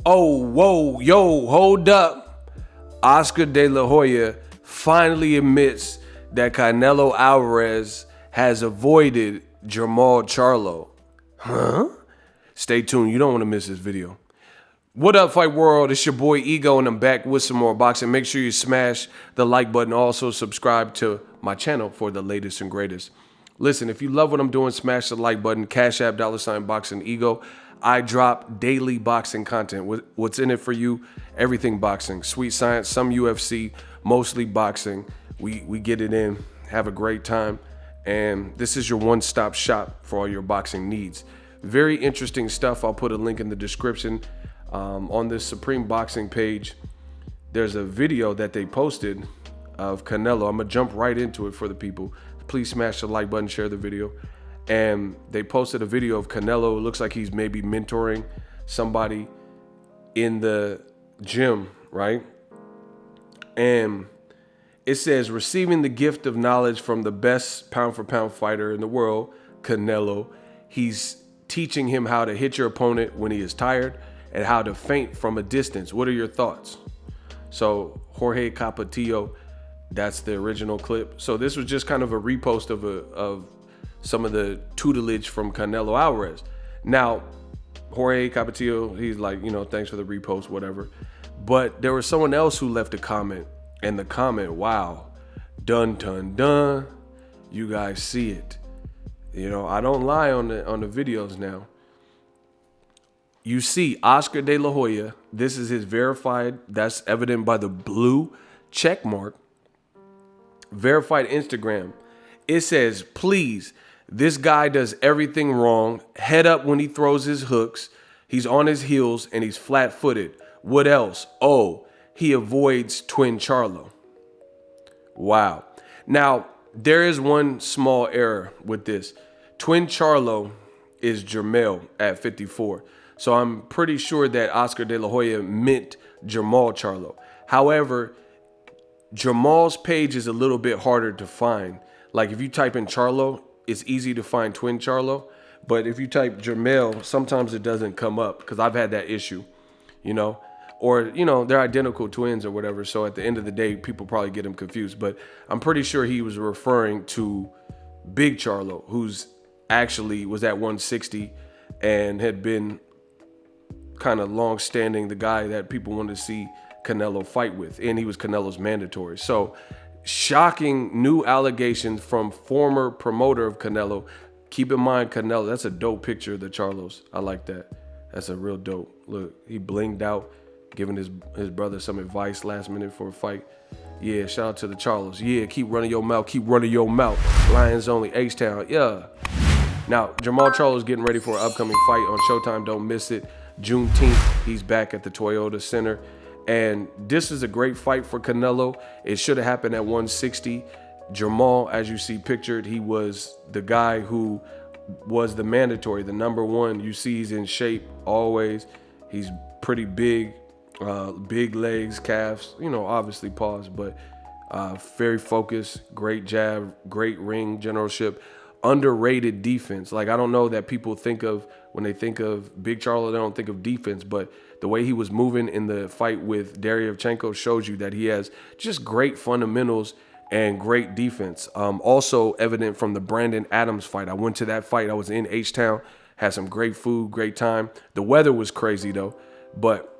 Oh, whoa, yo, hold up. Oscar De La Hoya finally admits that Canelo Alvarez has avoided Jermall Charlo. Huh? Stay tuned. You don't want to miss this video. What up, Fight World? It's your boy Ego, and I'm back with some more boxing. Make sure you smash the like button. Also, subscribe to my channel for the latest and greatest. Listen, if you love what I'm doing, smash the like button. CashApp, $Boxingego. I drop daily boxing content. What's in it for you? Everything boxing. Sweet science, some UFC, mostly boxing. We get it in. Have a great time. And this is your one-stop shop for all your boxing needs. Very interesting stuff. I'll put a link in the description. On this Supreme Boxing page, there's a video that they posted of Canelo. I'm gonna jump right into it for the people. Please smash the like button, share the video. And they posted a video of Canelo. It looks like he's maybe mentoring somebody in the gym, right? And it says, receiving the gift of knowledge from the best pound for pound fighter in the world, Canelo. He's teaching him how to hit your opponent when he is tired and how to feint from a distance. What are your thoughts? So Jorge Capatillo, that's the original clip. So this was just kind of a repost of some of the tutelage from Canelo Alvarez. Now, Jorge Capatillo, he's like, thanks for the repost, whatever. But there was someone else who left a comment, and the comment, wow, dun, dun, dun. You guys see it. I don't lie on the videos now. You see Oscar De La Hoya. This is his verified. That's evident by the blue check mark. Verified Instagram. It says, please, this guy does everything wrong. Head up when he throws his hooks. He's on his heels and he's flat-footed. What else? Oh, he avoids Twin Charlo. Wow. Now, there is one small error with this. Twin Charlo is Jermall at 54. So I'm pretty sure that Oscar De La Hoya meant Jermall Charlo. However, Jermall's page is a little bit harder to find. Like if you type in Charlo, it's easy to find Twin Charlo. But if you type Jermall, sometimes it doesn't come up because I've had that issue, Or, they're identical twins or whatever. So at the end of the day, people probably get them confused. But I'm pretty sure he was referring to Big Charlo, who's actually was at 160 and had been kind of long-standing, the guy that people wanted to see Canelo fight with, and he was Canelo's mandatory. So shocking new allegations from former promoter of Canelo. Keep in mind, Canelo, that's a dope picture of the Charlos. I like that. That's a real dope. Look, he blinged out, giving his brother some advice last minute for a fight. Yeah, shout out to the Charlos. Yeah, keep running your mouth, keep running your mouth. Lions only, H-Town, yeah. Now, Jermall Charlo's getting ready for an upcoming fight on Showtime. Don't miss it. Juneteenth, he's back at the Toyota Center. And this is a great fight for Canelo. It should have happened at 160. Jermall, as you see pictured, he was the guy who was the mandatory, the number one. You see he's in shape always. He's pretty big, big legs, calves, obviously paws, but very focused, great jab, great ring generalship. Underrated defense. Like, I don't know that people think of, when they think of Big Charlo, they don't think of defense, but the way he was moving in the fight with Derevchenko shows you that he has just great fundamentals and great defense. Also evident from the Brandon Adams fight. I went to that fight. I was in H-Town, had some great food, great time. The weather was crazy though, but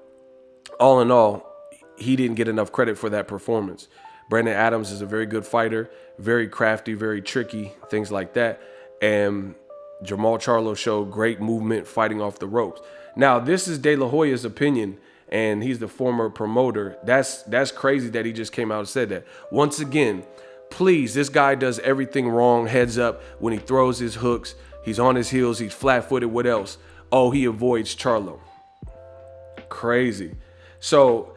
all in all, he didn't get enough credit for that performance. Brandon Adams is a very good fighter, very crafty, very tricky, things like that. And Jermall Charlo showed great movement fighting off the ropes. Now, this is De La Hoya's opinion, and he's the former promoter. That's crazy that he just came out and said that. Once again, please, this guy does everything wrong. Heads up when he throws his hooks. He's on his heels. He's flat-footed. What else? Oh, he avoids Charlo. Crazy. So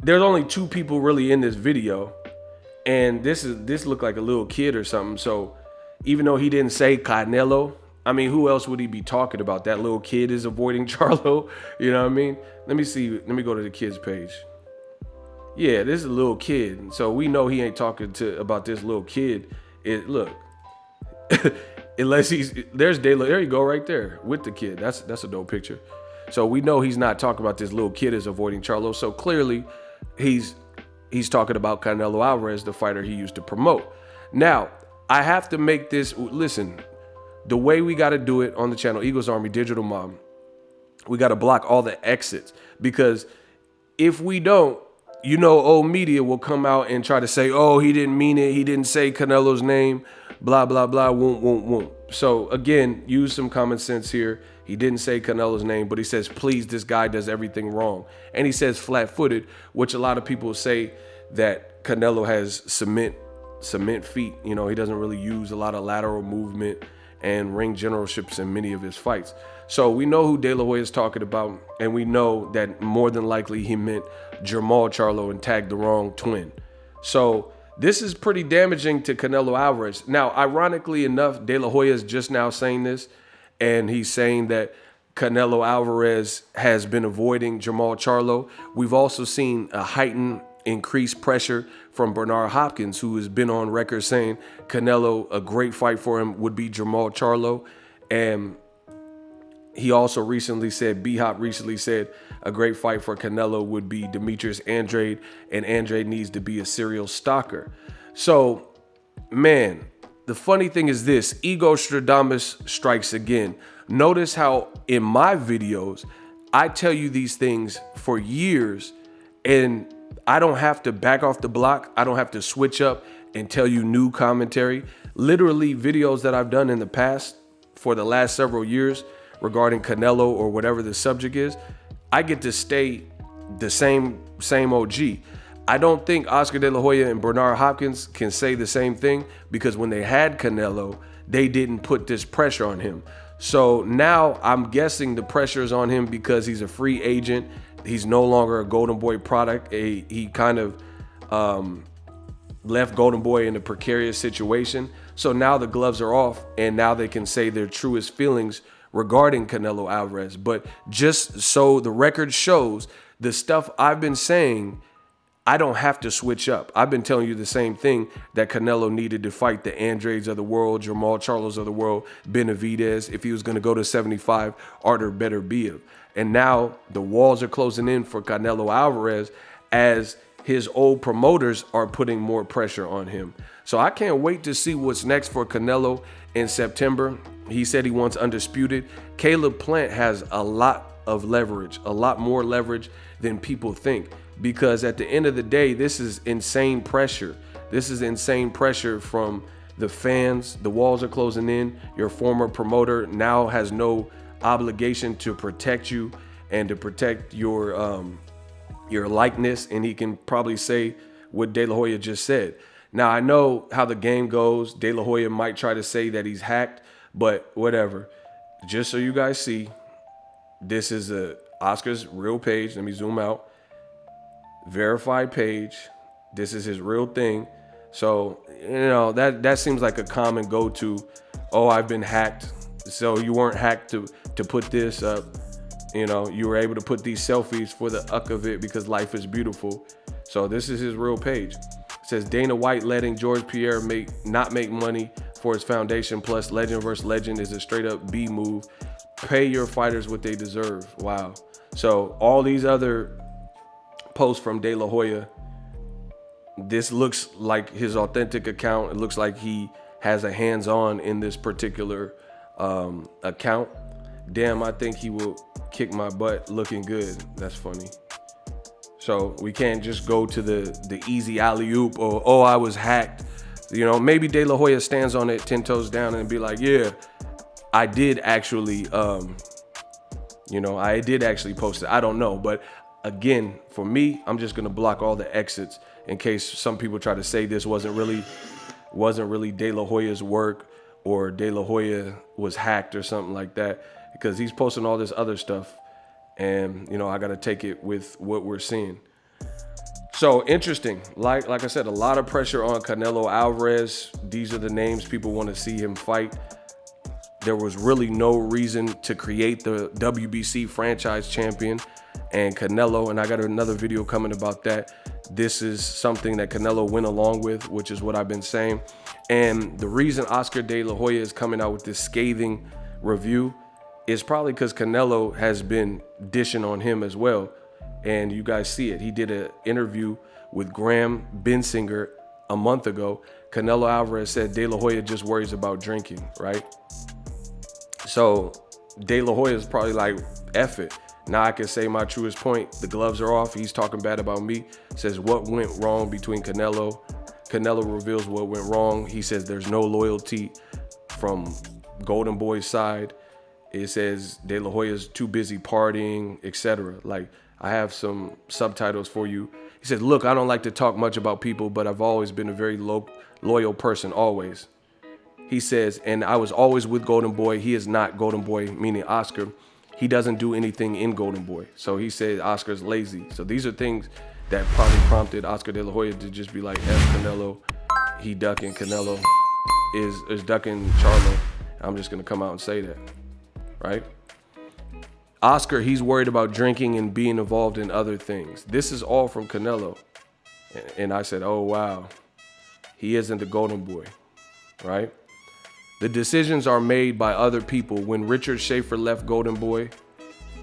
there's only two people really in this video. And this looked like a little kid or something. So even though he didn't say Canelo, I mean, who else would he be talking about? That little kid is avoiding Charlo. You know what I mean? Let me see. Let me go to the kid's page. Yeah, this is a little kid. So we know he ain't talking about this little kid. Look, unless there's De La, there you go right there with the kid. That's a dope picture. So we know he's not talking about this little kid is avoiding Charlo. So clearly he's talking about Canelo Alvarez, the fighter he used to promote. Now, I have to make this, listen, the way we got to do it on the channel, Eagles Army Digital Mom, we got to block all the exits, because if we don't, you know, old media will come out and try to say, oh, he didn't mean it. He didn't say Canelo's name, blah, blah, blah, won't. So again, use some common sense here. He didn't say Canelo's name, but he says, please, this guy does everything wrong. And he says flat-footed, which a lot of people say that Canelo has cement feet. You know, he doesn't really use a lot of lateral movement and ring generalships in many of his fights. So we know who De La Hoya is talking about, and we know that more than likely he meant Jermall Charlo and tagged the wrong twin. So this is pretty damaging to Canelo Alvarez. Now, ironically enough, De La Hoya is just now saying this, and he's saying that Canelo Alvarez has been avoiding Jermall Charlo. We've also seen a heightened increased pressure from Bernard Hopkins, who has been on record saying Canelo, a great fight for him would be Jermall Charlo. And he also recently said, B-Hop recently said, a great fight for Canelo would be Demetrius Andrade, and Andrade needs to be a serial stalker. So, man, the funny thing is this, Ego Stradamus strikes again. Notice how in my videos, I tell you these things for years, and I don't have to back off the block. I don't have to switch up and tell you new commentary. Literally videos that I've done in the past for the last several years regarding Canelo or whatever the subject is, I get to stay the same OG. I don't think Oscar De La Hoya and Bernard Hopkins can say the same thing, because when they had Canelo, they didn't put this pressure on him. So now I'm guessing the pressure is on him because he's a free agent. He's no longer a Golden Boy product. He kind of left Golden Boy in a precarious situation. So now the gloves are off, and now they can say their truest feelings regarding Canelo Alvarez. But just so the record shows, the stuff I've been saying, I don't have to switch up. I've been telling you the same thing, that Canelo needed to fight the Andrades of the world, Jermall Charlos of the world, Benavidez. If he was going to go to 75, Arthur Beterbiev. And now the walls are closing in for Canelo Alvarez as his old promoters are putting more pressure on him. So I can't wait to see what's next for Canelo in September. He said he wants undisputed. Caleb Plant has a lot of leverage, a lot more leverage than people think, because at the end of the day, this is insane pressure. This is insane pressure from the fans. The walls are closing in. Your former promoter now has no obligation to protect you and to protect your likeness, and he can probably say what De La Hoya just said. Now, I know how the game goes. De La Hoya might try to say that he's hacked, but whatever. Just so you guys see, this is Oscar's real page. Let me zoom out. Verified page. This is his real thing. So, you know, that seems like a common go-to. Oh, I've been hacked. So you weren't hacked to put this up. You know, you were able to put these selfies for the uck of it because life is beautiful. So this is his real page. It says Dana White letting George Pierre not make money for his foundation, plus legend versus legend is a straight up B move. Pay your fighters what they deserve. Wow. So all these other posts from De La Hoya, this looks like his authentic account. It looks like he has a hands-on in this particular account. Damn, I think he will kick my butt looking good. That's funny. So we can't just go to the easy alley-oop or, oh, I was hacked. You know, maybe De La Hoya stands on it 10 toes down and be like, yeah, I did actually, I did actually post it. I don't know. But again, for me, I'm just going to block all the exits in case some people try to say this wasn't really De La Hoya's work, or De La Hoya was hacked or something like that, because he's posting all this other stuff, and you know, I got to take it with what we're seeing. So interesting. Like I said, a lot of pressure on Canelo Alvarez. These are the names people want to see him fight. There was really no reason to create the WBC franchise champion and Canelo, and I got another video coming about that. This is something that Canelo went along with, which is what I've been saying. And the reason Oscar De La Hoya is coming out with this scathing review it's probably because Canelo has been dishing on him as well. And you guys see it. He did an interview with Graham Bensinger a month ago. Canelo Alvarez said De La Hoya just worries about drinking, right? So De La Hoya is probably like, F it. Now I can say my truest point. The gloves are off. He's talking bad about me. Says what went wrong between Canelo. Canelo reveals what went wrong. He says there's no loyalty from Golden Boy's side. It says De La Hoya's too busy partying, etc. Like, I have some subtitles for you. He said, look, I don't like to talk much about people, but I've always been a very loyal person, always. He says, and I was always with Golden Boy. He is not Golden Boy, meaning Oscar. He doesn't do anything in Golden Boy. So he said Oscar's lazy. So these are things that probably prompted Oscar De La Hoya to just be like, F Canelo. He ducking. Canelo is ducking Charlo. I'm just going to come out and say that, right? Oscar, he's worried about drinking and being involved in other things. This is all from Canelo. And I said, oh, wow. He isn't the Golden Boy, right? The decisions are made by other people. When Richard Schaefer left Golden Boy,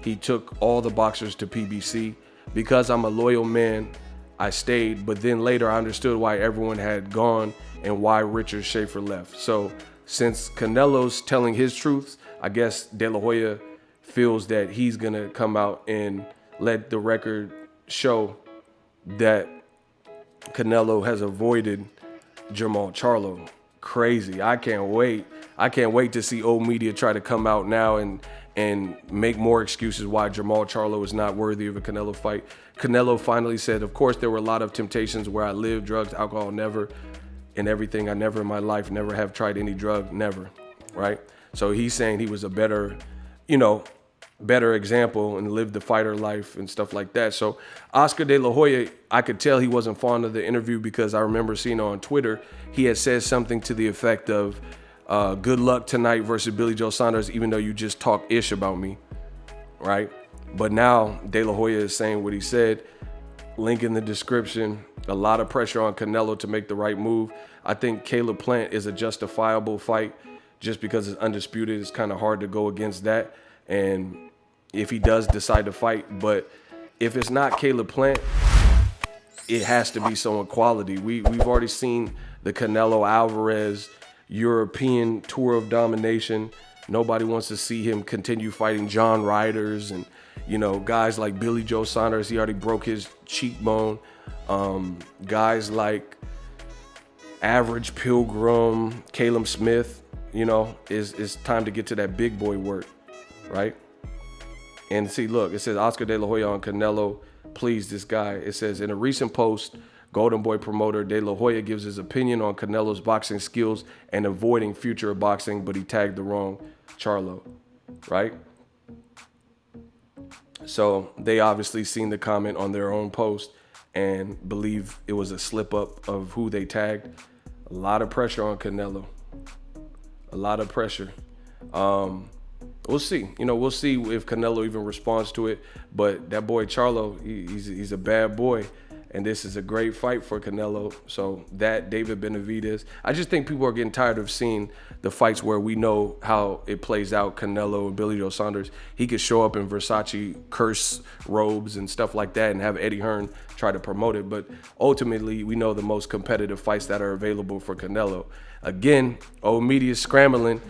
he took all the boxers to PBC. Because I'm a loyal man, I stayed. But then later I understood why everyone had gone and why Richard Schaefer left. So since Canelo's telling his truths, I guess De La Hoya feels that he's going to come out and let the record show that Canelo has avoided Jermall Charlo. Crazy. I can't wait. I can't wait to see old media try to come out now and make more excuses why Jermall Charlo is not worthy of a Canelo fight. Canelo finally said, of course, there were a lot of temptations where I lived, drugs, alcohol, never, and everything. I never in my life, never have tried any drug, never, right? So he's saying he was a better example and lived the fighter life and stuff like that. So Oscar De La Hoya, I could tell he wasn't fond of the interview because I remember seeing on Twitter, he had said something to the effect of, good luck tonight versus Billy Joe Saunders, even though you just talk ish about me, right? But now De La Hoya is saying what he said. Link in the description. A lot of pressure on Canelo to make the right move. I think Caleb Plant is a justifiable fight just because it's undisputed. It's kind of hard to go against that. And if he does decide to fight, but if it's not Caleb Plant, it has to be someone quality. We've already seen the Canelo Alvarez European tour of domination. Nobody wants to see him continue fighting John Ryders and, guys like Billy Joe Saunders. He already broke his cheekbone. Guys like Average Pilgrim, Caleb Smith, it's time to get to that big boy work, right? And see, look, it says Oscar De La Hoya on Canelo pleased this guy. It says, in a recent post, Golden Boy promoter De La Hoya gives his opinion on Canelo's boxing skills and avoiding future of boxing, but he tagged the wrong Charlo, right? So they obviously seen the comment on their own post and believe it was a slip up of who they tagged. A lot of pressure on Canelo. A lot of pressure. We'll see. We'll see if Canelo even responds to it. But that boy Charlo, he's a bad boy. And this is a great fight for Canelo. So that, David Benavidez. I just think people are getting tired of seeing the fights where we know how it plays out. Canelo and Billy Joe Saunders. He could show up in Versace curse robes and stuff like that and have Eddie Hearn try to promote it. But ultimately, we know the most competitive fights that are available for Canelo. Again, old media scrambling.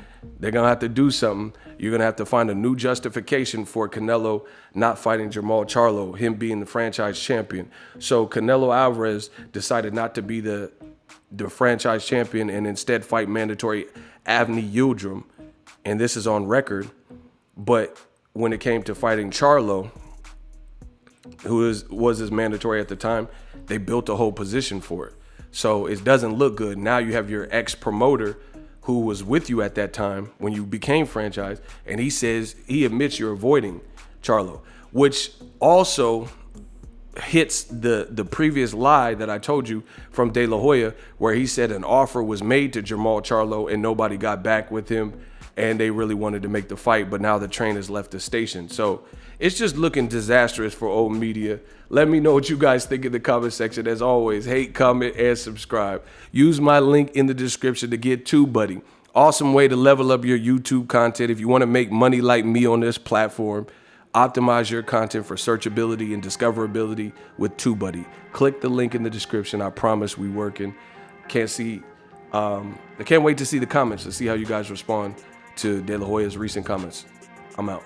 They're going to have to do something. You're going to have to find a new justification for Canelo not fighting Jermall Charlo, him being the franchise champion. So Canelo Alvarez decided not to be the franchise champion and instead fight mandatory Avni Yildirim. And this is on record. But when it came to fighting Charlo, who was his mandatory at the time, they built a whole position for it. So it doesn't look good. Now you have your ex-promoter who was with you at that time when you became franchise, and he admits you're avoiding Charlo, which also hits the previous lie that I told you from De La Hoya, where he said an offer was made to Jermall Charlo and nobody got back with him, and they really wanted to make the fight, but now the train has left the station. So it's just looking disastrous for old media. Let me know what you guys think in the comment section. As always, hate, comment, and subscribe. Use my link in the description to get TUBEBUDDY. Awesome way to level up your YouTube content. If you want to make money like me on this platform, optimize your content for searchability and discoverability with TUBEBUDDY. Click the link in the description. I promise we working. I can't wait to see the comments, to see how you guys respond to De La Hoya's recent comments. I'm out.